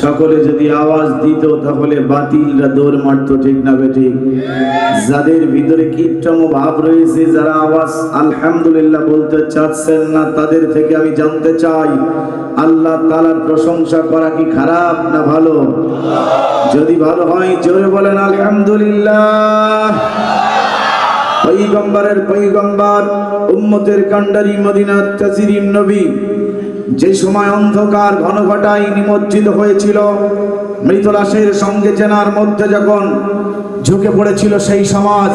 সকলে যদি আওয়াজ দিত তাহলে বাতিলরা দৌড় মারতো, ঠিক না বেঠিক? যাদের ভিতরে কীটতম ভাব রয়েছে, যারা আওয়াজ আলহামদুলিল্লাহ বলতে চাচ্ছেন না, তাদের থেকে আমি জানতে চাই আল্লাহ তাআলার প্রশংসা করা কি খারাপ না ভালো? যদি ভালো হয় জোরে বলেন আলহামদুলিল্লাহ। পয়গম্বরের পয়গম্বর, উম্মতের কান্ডারি, মদিনার তাজরিন নবী যে সময় অন্ধকার ঘন ঘটায় নিমজ্জিত হয়েছিল, মৃত লাশের সঙ্গে চেনার মধ্যে যখন ঝুঁকে পড়েছিল সেই সমাজ,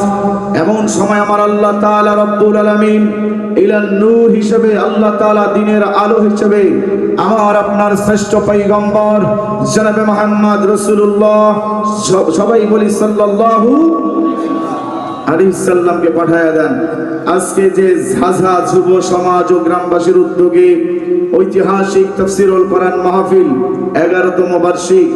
এমন সময় আমার আল্লাহ তাআলা রব্বুল আলামিন ইলান নূর হিসেবে, আল্লাহ তাআলা দিনের আলো হিসেবে আমার আপনার শ্রেষ্ঠ পয়গম্বর জনাবে মুহাম্মদ রাসূলুল্লাহ, সবাই বলি সাল্লাল্লাহু আলাইহি সাল্লামকে পাঠায়া দেন। আজকে যে ঝাঝা যুব সমাজ ও গ্রামবাসীর উদ্যোগে ঐতিহাসিক তাফসীরুল কোরআন মাহফিল 11তম বার্ষিক,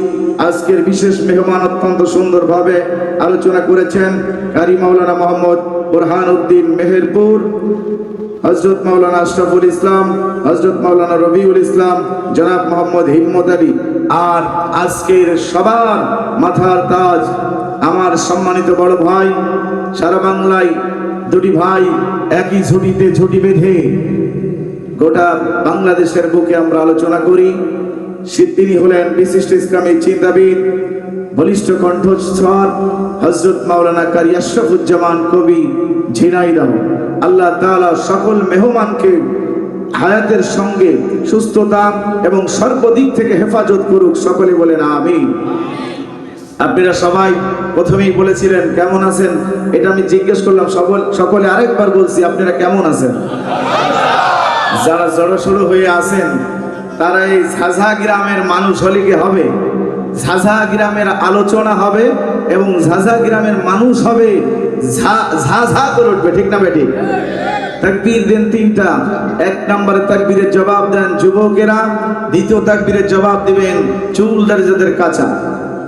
আজকের বিশেষ মেহমান অত্যন্ত সুন্দরভাবে আলোচনা করেছেন কারি মাওলানা মোহাম্মদ বুরহানউদ্দিন মেহেরপুর, হযরত মাওলানা আশরাফুল ইসলাম, হযরত মাওলানা রবিউল ইসলাম, জনাব মোহাম্মদ হিম্মত আলী। আর আজকের সবার মাথার তাজ আমার সম্মানিত বড় ভাই, সারা বাংলায় দুটি ভাই একই ঝুঁটিতে ঝুঁটি বেঁধে গোটা বাংলাদেশের বুকে আমরা আলোচনা করি। তিনি হলেন বিশিষ্ট ইসলামী চিন্তাবিদ, বলিষ্ঠ কণ্ঠস্বর হযরত মাওলানা কারি আশরাফুজ্জামান কবি ঝিনাইদহ। আল্লাহ তাআলা সকল মেহমানকে হায়াতের সঙ্গে সুস্থতা এবং সর্বদিক থেকে হেফাজত করুক, সকলে বলেন আমিন। আপনারা সবাই প্রথমেই বলেছিলেন কেমন আছেন, এটা আমি জিজ্ঞেস করলাম, সকলে আরেকবার বলছি আপনারা কেমন আছেন? যারা জড়সড় হয়ে আছেন তারা এই ঝাঝা গ্রামের মানুষ হলে কি হবে? ঝাঝা গ্রামের আলোচনা হবে এবং ঝাঝা গ্রামের মানুষ হবে ঝাঝা করে উঠবে, ঠিক না বেঠিক? তাকবীর দেন তিনটা। এক নম্বরে তাকবীরের জবাব দেন যুবকেরা, দ্বিতীয় তাকবীরের জবাব দিবেন চুল দাড়ি যাদের কাঁচা,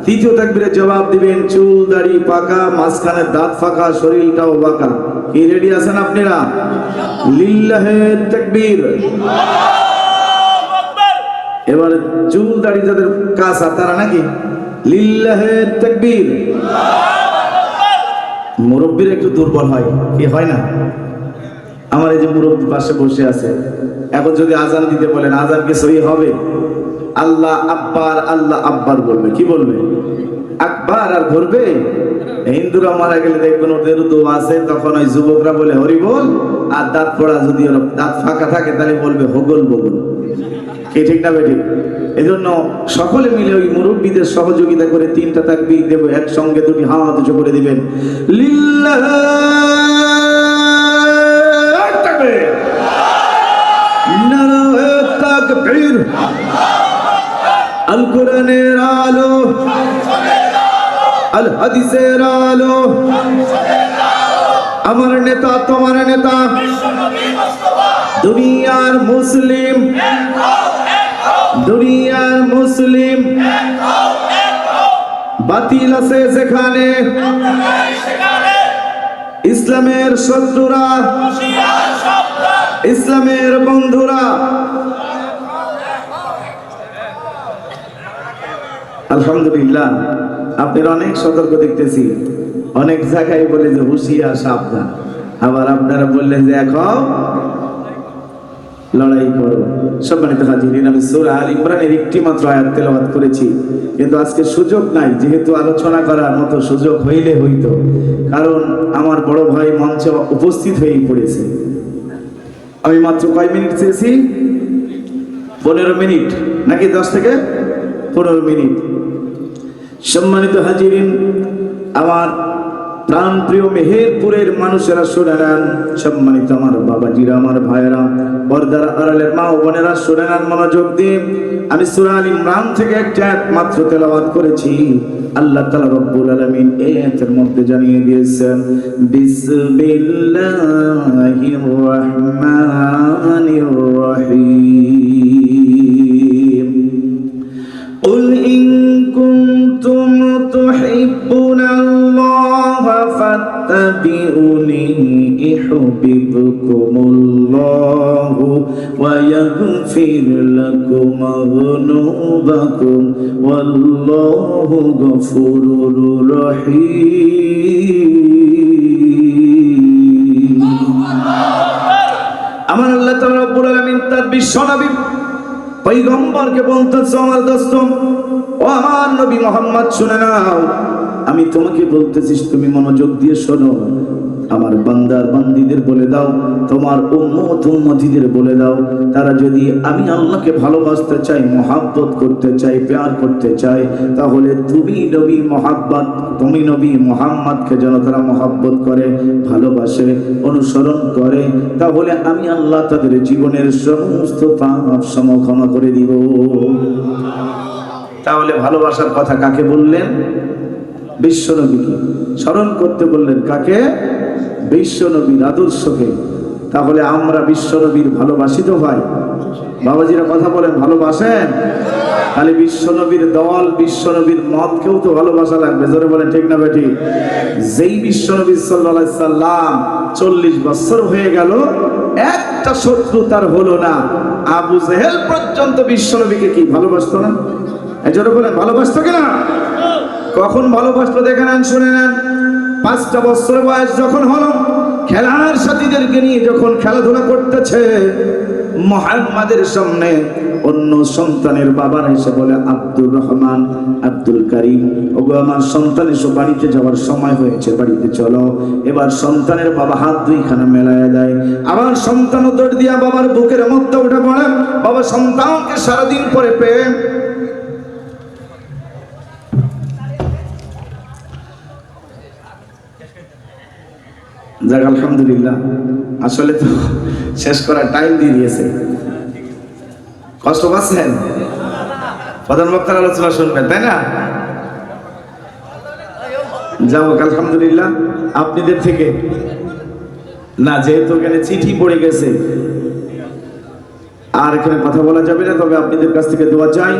তৃতীয় তাকবীরের জবাব দিবেন চুল দাড়ি পাকা, মাঝখানে দাঁত ফাঁকা, শরীরটাও বাঁকা। কি রেডি আছেন আপনারা? লিল্লাহে তাকবীর। এবার চুল দাড়ি যাদের কাঁচা তারা নাকি লিল্লাহে তাকবীর। মুরব্বীরা একটু দুর্বল হয়, কি হয় না? আমার এই যে মুরব্বী পাশে বসে আছে, এখন যদি আজান দিতে বলেন আজান কি সহি হবে? আল্লাহ আব্বার, আল্লাহ আব্বার বলবে, কি বলবে? আকবার আর ধরবে। হিন্দুরা মারা গেলে দেখবেন ওদের দোয়া আছে, তখন ওই যুবকরা বলে হরি বল, আর দাঁত পড়া যদি দাঁত ফাঁকা থাকে তাহলে বলবে হগল বগল। কি ঠিক না বেঠিক? এই জন্য সকলে মিলে ওই মুরব্বীদের সহযোগিতা করে তিনটা তাকবীর দেব, একসঙ্গে দুটি হাত উঁচু করে দিবেন। লিল্লাহ তাকবীর, নারায়ে তাকবীর। আল কোরআনের আলো, আল হাদিসের আলো, আমার নেতা তোমার নেতা, দুনিয়ার মুসলিম, দুনিয়ার মুসলিম। বাতিল আছে যেখানে, ইসলামের শত্রুরা, ইসলামের বন্ধুরা। আলহামদুলিল্লাহ, আপনারা অনেক সতর্ক দেখতেছি, অনেক জায়গায় বলে যে হুঁশিয়ার সাবধান, আবার আপনারা বললেন যে এখন লড়াই করো। সম্মানিত হাজিরিন, আমি সূরা আল ইমরানের একটি মাত্র আয়াত তেলাওয়াত করেছি, কিন্তু আজকে সুযোগ নাই, যেহেতু আলোচনা করার মতো সুযোগ হইলে হইতো, কারণ আমার বড় ভাই মঞ্চে উপস্থিত হয়েই পড়েছে। আমি মাত্র কয় মিনিট চেয়েছি? 15 মিনিট নাকি 10 থেকে 15 মিনিট। সম্মানিত হাজিরিন, আমার প্রাণ প্রিয় মেহেরপুরের মানুষেরা শুনে নেন, সম্মানিত আমার বাবাজিরা, আমার ভাইয়েরা, পর্দার আড়ালের মা ও বোনেরা শুনে নেন মনোযোগ দিয়ে। আমি সূরা আল ইমরান থেকে একটা আয়াত মাত্র তেলাওয়াত করেছি। আল্লাহ তাআলা রব্বুল আলামিন এই আয়াতের মধ্যে জানিয়ে দিয়েছেন, বিসমিল্লাহির রহমানির রহিম। কুল ইন কুনতুম তুহিব্বুনাল্লাহা ফাত্তাবিউনি ইউহিব্বুকুমুল্লাহ ويغفر لكم ذنوبكم والله غفور رحيم আমার আল্লাহ তাআলা রব্বুল আলামিন তার বিশ্বনবী পয়গম্বরকে বলতেছে আমার দোস্ত ও আমার নবী মুহাম্মদ শুনে নাও আমি তোমাকে বলতেছি তুমি মনোযোগ দিয়ে শোনো আমার বান্দার বান্দীদের বলে দাও তোমার উম্মত উম্মতিদের বলে দাও তারা যদি আমি আল্লাহকে ভালোবাসতে চাই মহব্বত করতে চাই প্যার করতে চাই তাহলে তুমি নবী মুহাম্মদকে যেন তারা মহব্বত করে ভালোবাসে অনুসরণ করে তাহলে আমি আল্লাহ তাদের জীবনের সমস্ত পাপ ক্ষমা করে দিব তাহলে ভালোবাসার কথা কাকে বললেন বিশ্বনবীকে স্মরণ করতে বললেন কাকে বিশ্বনবীর আদর্শকে তাহলে আমরা বিশ্বনবীর ভালোবাসিত ভাই বাবাজিরা কথা বলেন ভালোবাসেন খালি বিশ্বনবীর দল বিশ্বনবীর মতকেও তো ভালোবাসা লাগবে জোরে বলেন ঠিক না বেটি যেই বিশ্বনবী সাল্লাল্লাহু আলাইহি সাল্লাম 40 বছর হয়ে গেল একটা শত্রু তার হলো না আবু জেহেল পর্যন্ত বিশ্বনবীকে কি ভালোবাসতো না এই জোরে বলেন ভালোবাসতো কিনা কখন ভালোবাসতো দেখে নেন শুনে নেন 5টা বছর বয়স যখন হলো খেলার সাথীদেরকে নিয়ে যখন খেলাধুলা করতেছে মুহাম্মাদের সামনে অন্য সন্তানের বাবার এসে বলে আব্দুর রহমান আব্দুল করিম ওগো আমার সন্তান এসে বাড়িতে যাওয়ার সময় হয়েছে বাড়িতে চলো এবার সন্তানের বাবা হাত দুইখানা মেলায় দেয় আবার সন্তান দৌড় দিয়া বাবার বুকের মধ্যে উঠে পড়ে বাবা সন্তানকে সারাদিন পরে পেয়ে যাক আলহামদুলিল্লাহ আসলে তো শেষ করার টাইম দিয়ে দিয়েছে কষ্ট পাচ্ছেন প্রধান বক্তার আলোচনা শুনবেন তাই না যাও আলহামদুলিল্লাহ আপনাদের থেকে না যেহেতু এখানে চিঠি পড়ে গেছে আর এখানে কথা বলা যাবে না তবে আপনাদের কাছ থেকে দোয়া চাই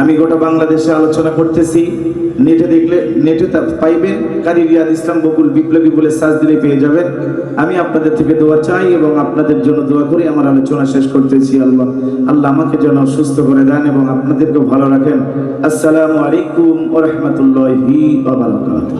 আমি গোটা বাংলাদেশে আলোচনা করতেছি নেটে দেখলে নেটে পাইবেন কারি রিয়াদ ইসলাম বকুল বিপ্লবী বলে সার্চ দিলে পেয়ে যাবেন আমি আপনাদের থেকে দোয়া চাই এবং আপনাদের জন্য দোয়া করি আমার আলোচনা শেষ করতেছি আল্লাহ আমাকে যেন সুস্থ করে দেন এবং আপনাদেরকে ভালো রাখেন আসসালামু আলাইকুম ওয়া রাহমাতুল্লাহি ওয়া বারাকাতুহু